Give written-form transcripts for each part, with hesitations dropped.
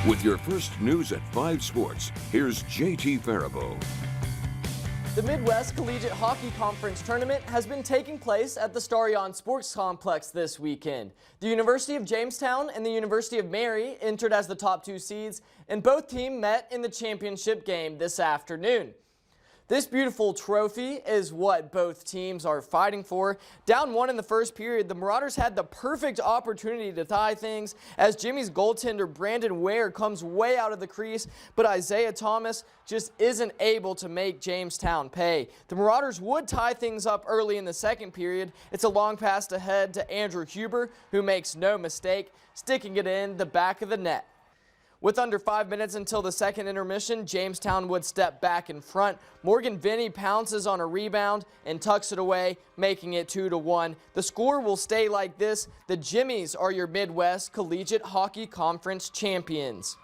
With your first news at 5 Sports, here's JT Faribault. The Midwest Collegiate Hockey Conference Tournament has been taking place at the Starion Sports Complex this weekend. The University of Jamestown and the University of Mary entered as the top 2 seeds, and both teams met in the championship game this afternoon. This beautiful trophy is what both teams are fighting for. Down 1 in the first period, the Marauders had the perfect opportunity to tie things as Jimmy's goaltender Brandon Ware comes way out of the crease, but Isaiah Thomas just isn't able to make Jamestown pay. The Marauders would tie things up early in the second period. It's a long pass ahead to Andrew Huber, who makes no mistake, sticking it in the back of the net. With under 5 minutes until the second intermission, Jamestown would step back in front. Morgan Vinny pounces on a rebound and tucks it away, making it 2-1. The score will stay like this. The Jimmies are your Midwest Collegiate Hockey Conference champions.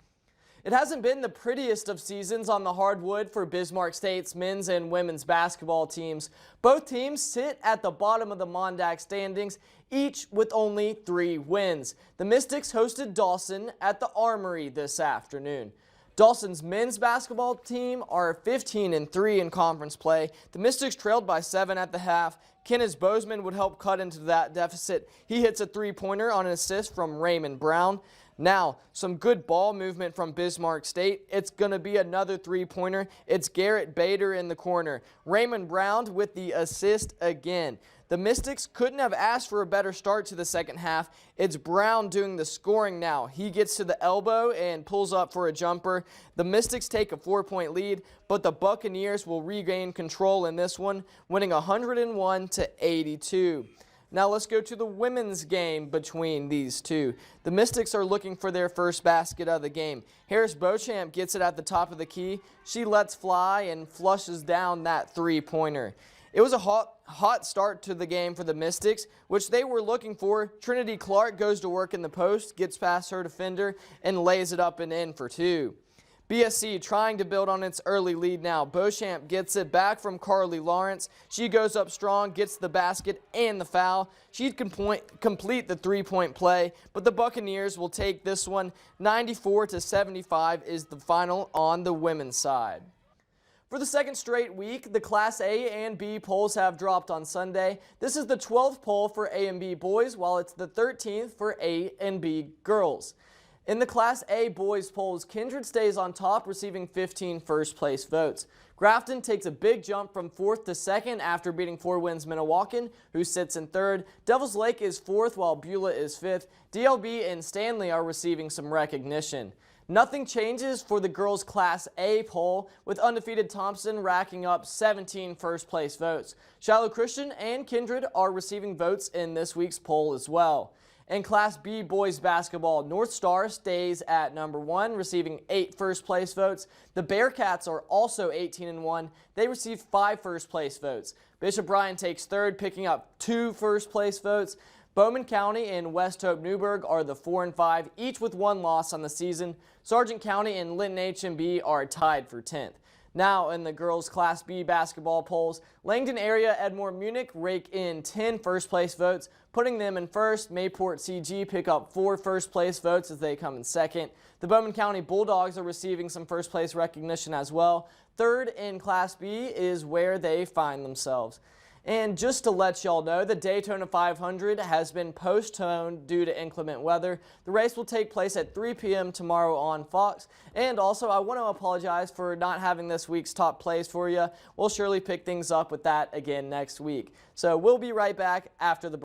It hasn't been the prettiest of seasons on the hardwood for Bismarck State's men's and women's basketball teams. Both teams sit at the bottom of the Mondack standings, each with only 3 wins. The Mystics hosted Dawson at the Armory this afternoon. Dawson's men's basketball team are 15-3 in conference play. The Mystics trailed by 7 at the half. Kenneth Bozeman would help cut into that deficit. He hits a 3-pointer on an assist from Raymond Brown. Now, some good ball movement from Bismarck State. It's going to be another 3-pointer. It's Garrett Bader in the corner. Raymond Brown with the assist again. The Mystics couldn't have asked for a better start to the second half. It's Brown doing the scoring now. He gets to the elbow and pulls up for a jumper. The Mystics take a 4-point lead, but the Buccaneers will regain control in this one, winning 101-82. Now let's go to the women's game between these two. The Mystics are looking for their first basket of the game. Harris Beauchamp gets it at the top of the key. She lets fly and flushes down that 3-pointer. It was a hot start to the game for the Mystics, which they were looking for. Trinity Clark goes to work in the post, gets past her defender, and lays it up and in for 2. BSC trying to build on its early lead now. Beauchamp gets it back from Carly Lawrence. She goes up strong, gets the basket and the foul. She'd complete the 3-point play, but the Buccaneers will take this one. 94-75 is the final on the women's side. For the second straight week, the Class A and B polls have dropped on Sunday. This is the 12th poll for A and B boys, while it's the 13th for A and B girls. In the Class A boys polls, Kindred stays on top, receiving 15 first-place votes. Grafton takes a big jump from 4th to 2nd after beating 4 wins Minnewacan, who sits in 3rd. Devils Lake is 4th, while Beulah is 5th. DLB and Stanley are receiving some recognition. Nothing changes for the girls' Class A poll, with undefeated Thompson racking up 17 first-place votes. Shiloh Christian and Kindred are receiving votes in this week's poll as well. In Class B boys basketball, North Star stays at number 1, receiving 8 first-place votes. The Bearcats are also 18-1. They receive 5 first-place votes. Bishop Bryan takes 3rd, picking up 2 first-place votes. Bowman County and West Hope Newburgh are the 4-5, each with 1 loss on the season. Sargent County and Linton HMB are tied for 10th. Now in the girls' Class B basketball polls, Langdon area Edmore Munich rake in 10 first-place votes, putting them in 1st. Mayport CG pick up 4 first-place votes as they come in 2nd. The Bowman County Bulldogs are receiving some first-place recognition as well. 3rd in Class B is where they find themselves. And just to let y'all know, the Daytona 500 has been postponed due to inclement weather. The race will take place at 3 p.m. tomorrow on Fox. And also, I want to apologize for not having this week's top plays for you. We'll surely pick things up with that again next week. So we'll be right back after the break.